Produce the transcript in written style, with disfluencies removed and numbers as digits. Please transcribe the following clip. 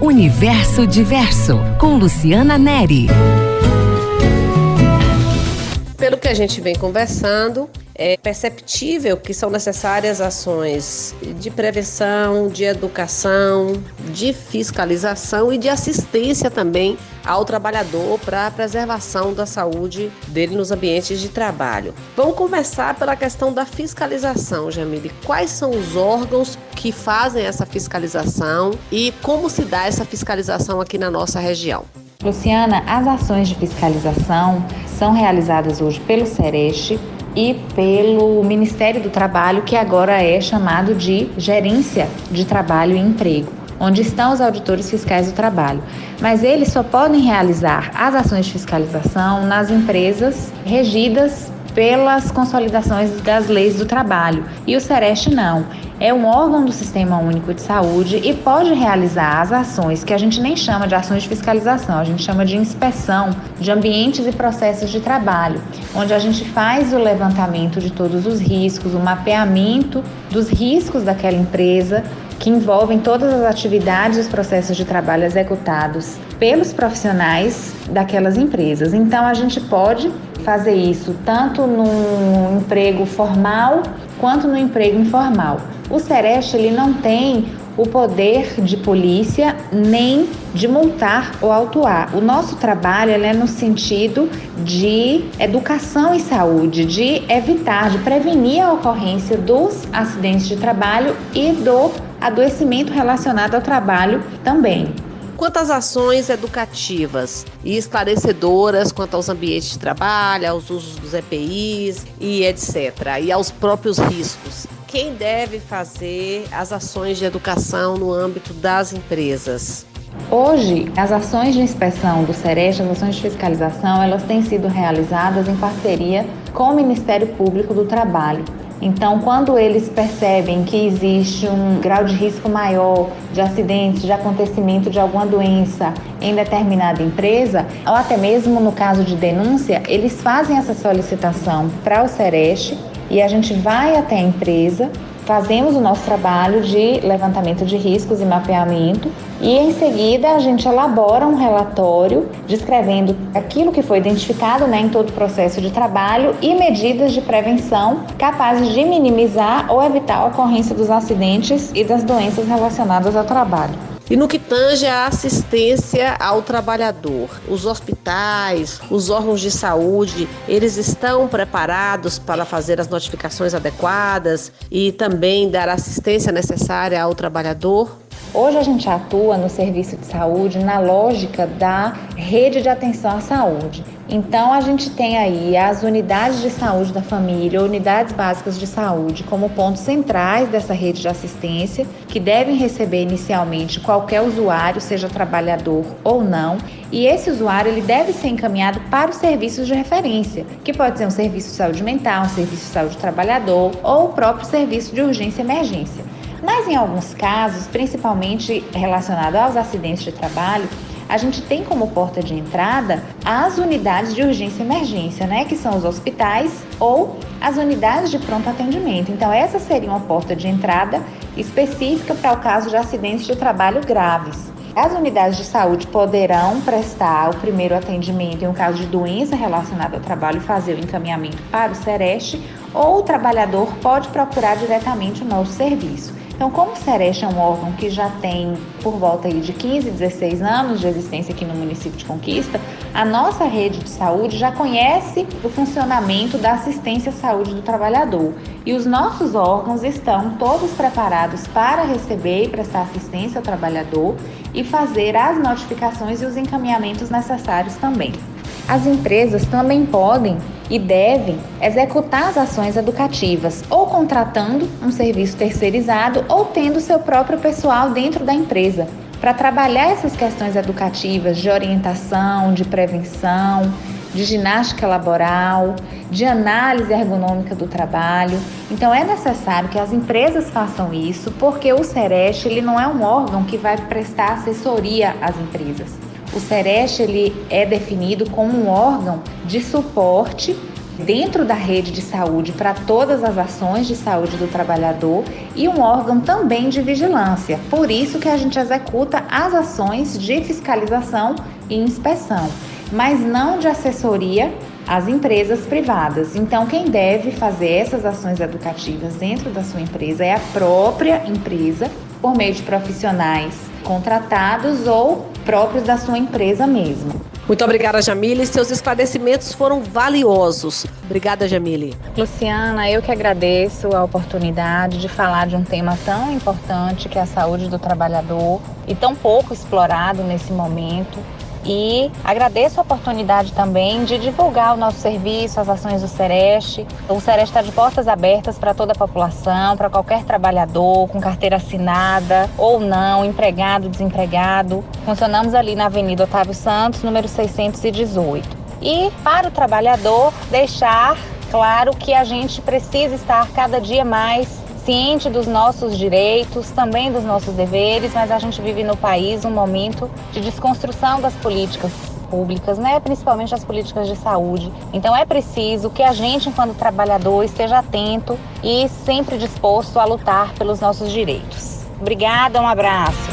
Universo Diverso, com Luciana Neri. Pelo que a gente vem conversando, é perceptível que são necessárias ações de prevenção, de educação, de fiscalização e de assistência também ao trabalhador para a preservação da saúde dele nos ambientes de trabalho. Vamos começar pela questão da fiscalização, Jamile. Quais são os órgãos que fazem essa fiscalização e como se dá essa fiscalização aqui na nossa região? Luciana, as ações de fiscalização são realizadas hoje pelo Sereste e pelo Ministério do Trabalho, que agora é chamado de Gerência de Trabalho e Emprego, onde estão os auditores fiscais do trabalho. Mas eles só podem realizar as ações de fiscalização nas empresas regidas pelas consolidações das leis do trabalho. E o Sereste não. É um órgão do Sistema Único de Saúde e pode realizar as ações que a gente nem chama de ações de fiscalização, a gente chama de inspeção de ambientes e processos de trabalho, onde a gente faz o levantamento de todos os riscos, o mapeamento dos riscos daquela empresa, que envolvem todas as atividades e os processos de trabalho executados pelos profissionais daquelas empresas. Então, a gente pode fazer isso tanto no emprego formal quanto no emprego informal. O Sereste, ele não tem o poder de polícia nem de multar ou autuar. O nosso trabalho ele é no sentido de educação e saúde, de evitar, de prevenir a ocorrência dos acidentes de trabalho e do adoecimento relacionado ao trabalho também. Quantas ações educativas e esclarecedoras quanto aos ambientes de trabalho, aos usos dos EPIs e etc., e aos próprios riscos? Quem deve fazer as ações de educação no âmbito das empresas? Hoje, as ações de inspeção do Sereste, as ações de fiscalização, elas têm sido realizadas em parceria com o Ministério Público do Trabalho. Então, quando eles percebem que existe um grau de risco maior de acidente, de acontecimento de alguma doença em determinada empresa, ou até mesmo no caso de denúncia, eles fazem essa solicitação para o Sereste e a gente vai até a empresa, fazemos o nosso trabalho de levantamento de riscos e mapeamento e em seguida a gente elabora um relatório descrevendo aquilo que foi identificado em todo o processo de trabalho e medidas de prevenção capazes de minimizar ou evitar a ocorrência dos acidentes e das doenças relacionadas ao trabalho. E no que tange à assistência ao trabalhador, os hospitais, os órgãos de saúde, eles estão preparados para fazer as notificações adequadas e também dar a assistência necessária ao trabalhador? Hoje a gente atua no serviço de saúde na lógica da rede de atenção à saúde. Então a gente tem aí as unidades de saúde da família, unidades básicas de saúde como pontos centrais dessa rede de assistência, que devem receber inicialmente qualquer usuário, seja trabalhador ou não, e esse usuário ele deve ser encaminhado para os serviços de referência, que pode ser um serviço de saúde mental, um serviço de saúde do trabalhador ou o próprio serviço de urgência e emergência. Mas em alguns casos, principalmente relacionado aos acidentes de trabalho, a gente tem como porta de entrada as unidades de urgência e emergência, que são os hospitais ou as unidades de pronto atendimento. Então, essa seria uma porta de entrada específica para o caso de acidentes de trabalho graves. As unidades de saúde poderão prestar o primeiro atendimento em um caso de doença relacionada ao trabalho e fazer o encaminhamento para o Sereste, ou o trabalhador pode procurar diretamente o nosso serviço. Então, como o Sereste é um órgão que já tem por volta aí de 15, 16 anos de existência aqui no município de Conquista, a nossa rede de saúde já conhece o funcionamento da assistência à saúde do trabalhador. E os nossos órgãos estão todos preparados para receber e prestar assistência ao trabalhador e fazer as notificações e os encaminhamentos necessários também. As empresas também podem e devem executar as ações educativas, ou contratando um serviço terceirizado ou tendo seu próprio pessoal dentro da empresa, para trabalhar essas questões educativas de orientação, de prevenção, de ginástica laboral, de análise ergonômica do trabalho. Então é necessário que as empresas façam isso, porque o Sereste ele não é um órgão que vai prestar assessoria às empresas. O Sereste ele é definido como um órgão de suporte dentro da rede de saúde para todas as ações de saúde do trabalhador e um órgão também de vigilância. Por isso que a gente executa as ações de fiscalização e inspeção, mas não de assessoria às empresas privadas. Então, quem deve fazer essas ações educativas dentro da sua empresa é a própria empresa, por meio de profissionais contratados ou próprios da sua empresa mesmo. Muito obrigada, Jamile. Seus esclarecimentos foram valiosos. Obrigada, Jamile. Luciana, eu que agradeço a oportunidade de falar de um tema tão importante que é a saúde do trabalhador e tão pouco explorado nesse momento. E agradeço a oportunidade também de divulgar o nosso serviço, as ações do Sereste. O Sereste está de portas abertas para toda a população, para qualquer trabalhador com carteira assinada ou não, empregado, desempregado. Funcionamos ali na Avenida Otávio Santos, número 618. E para o trabalhador, deixar claro que a gente precisa estar cada dia mais ciente dos nossos direitos, também dos nossos deveres, mas a gente vive no país um momento de desconstrução das políticas públicas, principalmente as políticas de saúde. Então é preciso que a gente, enquanto trabalhador, esteja atento e sempre disposto a lutar pelos nossos direitos. Obrigada, um abraço.